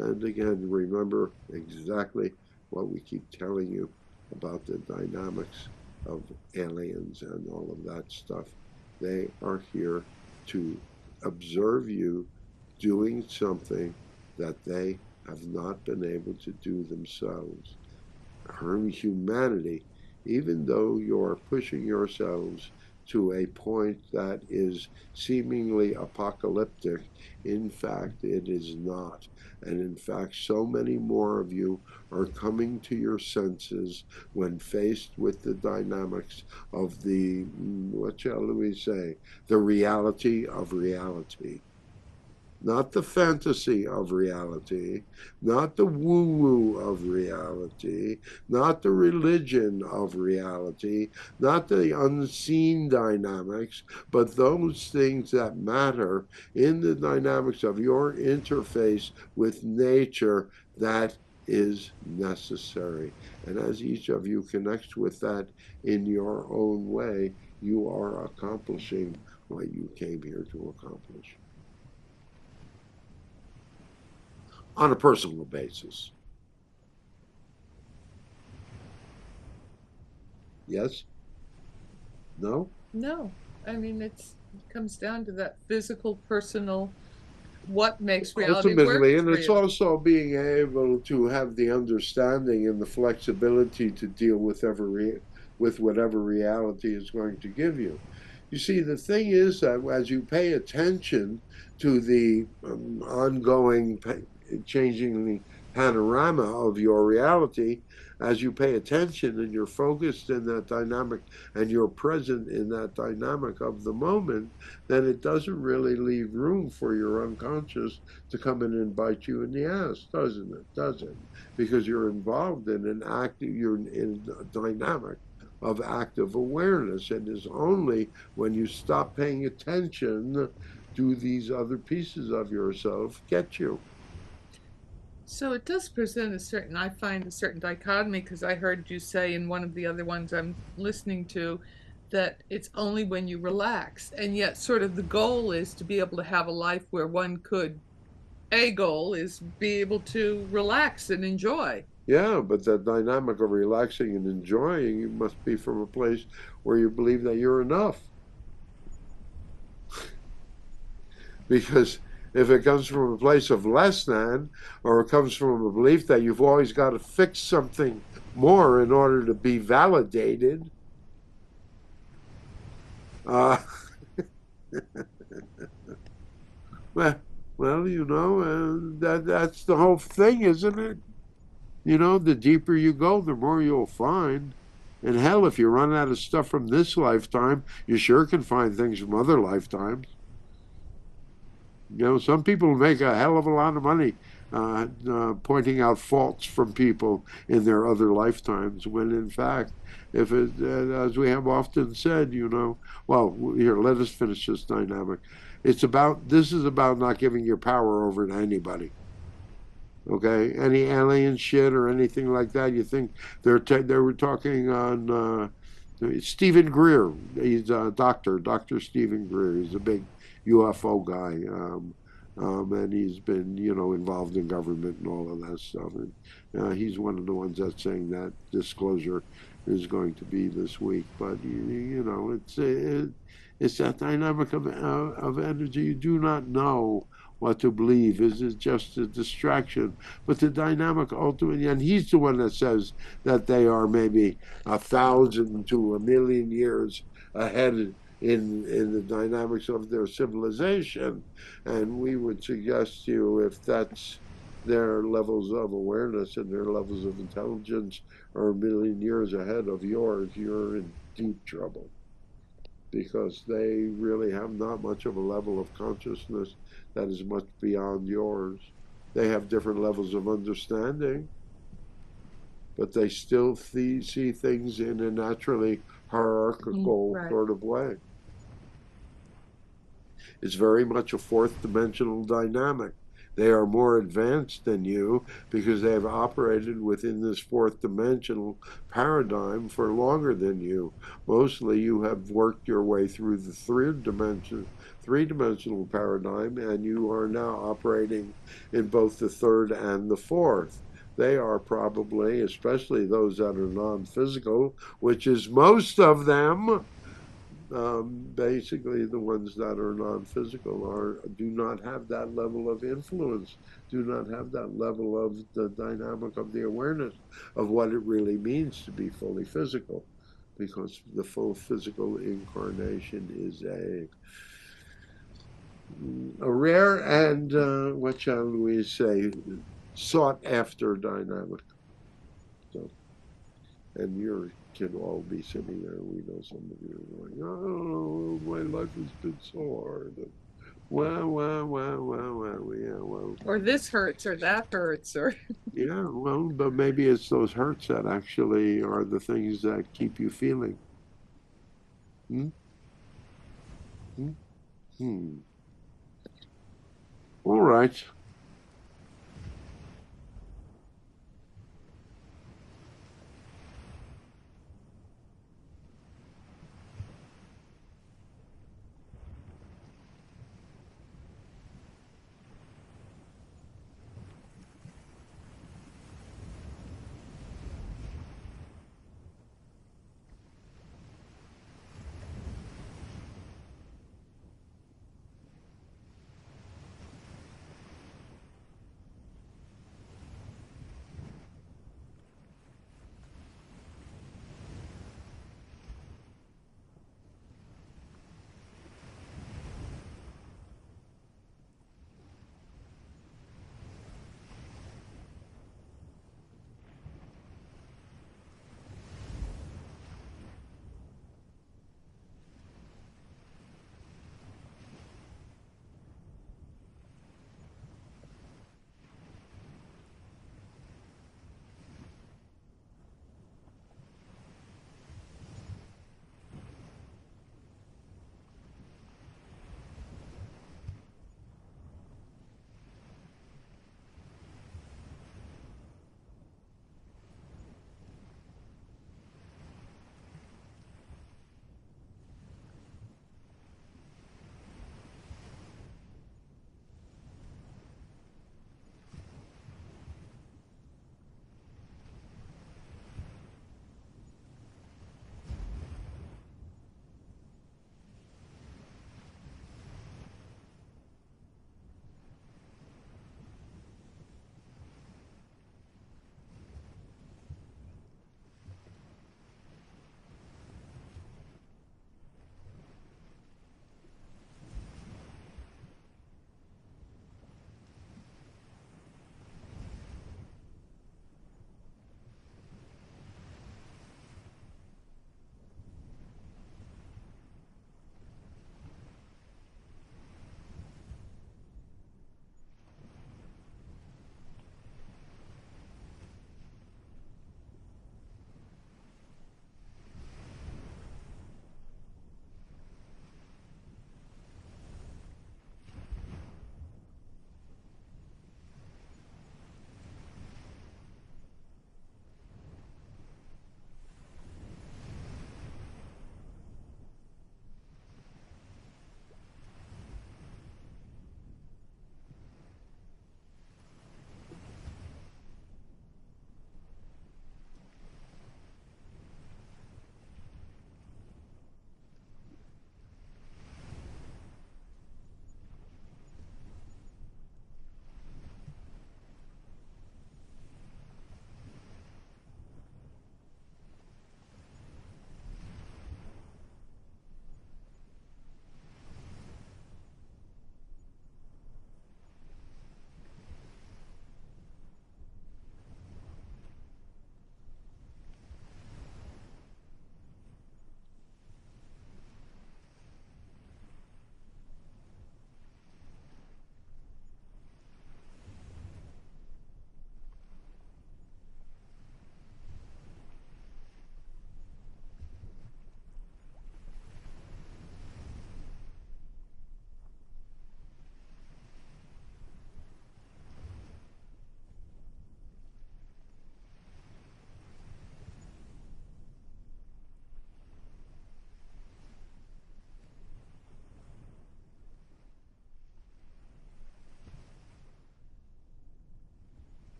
And again, remember exactly what we keep telling you about the dynamics of aliens and all of that stuff. They are here to observe you doing something that they have not been able to do themselves. Humanity, even though you're pushing yourselves to a point that is seemingly apocalyptic, in fact, it is not. And in fact, so many more of you are coming to your senses when faced with the dynamics of the, what shall we say, the reality of reality, not the fantasy of reality, not the woo woo of reality, not the religion of reality, not the unseen dynamics, but those things that matter in the dynamics of your interface with nature that is necessary. And as each of you connects with that in your own way, you are accomplishing what you came here to accomplish on a personal basis. Yes? No? No, I mean it comes down to that physical, personal, what makes reality work Ultimately, and for it's you. also being able to have the understanding and the flexibility to deal with with whatever reality is going to give you. You see, the thing is that as you pay attention to the ongoing changing panorama of your reality, as you pay attention and you're focused in that dynamic and you're present in that dynamic of the moment, then it doesn't really leave room for your unconscious to come in and bite you in the ass, doesn't it? Doesn't. Because you're involved in an active, you're in a dynamic of active awareness. And it's only when you stop paying attention do these other pieces of yourself get you. So it does present a certain, I find a certain dichotomy because I heard you say in one of the other ones I'm listening to that it's only when you relax. And yet, sort of, the goal is to be able to have a life where one could, a goal is be able to relax and enjoy. Yeah, but that dynamic of relaxing and enjoying, you must be from a place where you believe that you're enough. Because if it comes from a place of less than, or it comes from a belief that you've always got to fix something more in order to be validated, uh, well, that's the whole thing, isn't it? The deeper you go, the more you'll find. And hell, if you run out of stuff from this lifetime, you sure can find things from other lifetimes. Some people make a hell of a lot of money pointing out faults from people in their other lifetimes, when in fact, if it, as we have often said, well, here, let us finish this dynamic. This is about not giving your power over to anybody. Okay, any alien shit or anything like that. You think they were talking on Stephen Greer. He's a Doctor Stephen Greer. He's a big UFO guy, and he's been involved in government and all of that stuff. And he's one of the ones that's saying that disclosure is going to be this week. But it's that dynamic of energy. You do not know what to believe. Is it just a distraction? But the dynamic ultimately, and he's the one that says that they are maybe 1,000 to 1,000,000 years ahead in the dynamics of their civilization. And we would suggest to you, if that's their levels of awareness and their levels of intelligence are 1,000,000 years ahead of yours, you're in deep trouble, because they really have not much of a level of consciousness that is much beyond yours. They have different levels of understanding, but they still see things in a naturally hierarchical Right. sort of way. It's very much a fourth dimensional dynamic. They are more advanced than you because they have operated within this fourth dimensional paradigm for longer than you. Mostly you have worked your way through the three-dimensional paradigm, and you are now operating in both the third and the fourth. They are probably, especially those that are non-physical, which is most of them, basically the ones that are non-physical are do not have that level of influence, do not have that level of the dynamic of the awareness of what it really means to be fully physical, because the full physical incarnation is a rare and what shall we say, sought after dynamic. So, and you can all be sitting there. We know some of you are going, "Oh, my life has been so hard." And, yeah, well, Or this hurts or that hurts or yeah, well, but maybe it's those hurts that actually are the things that keep you feeling. Hmm? Hmm? Hmm. All right.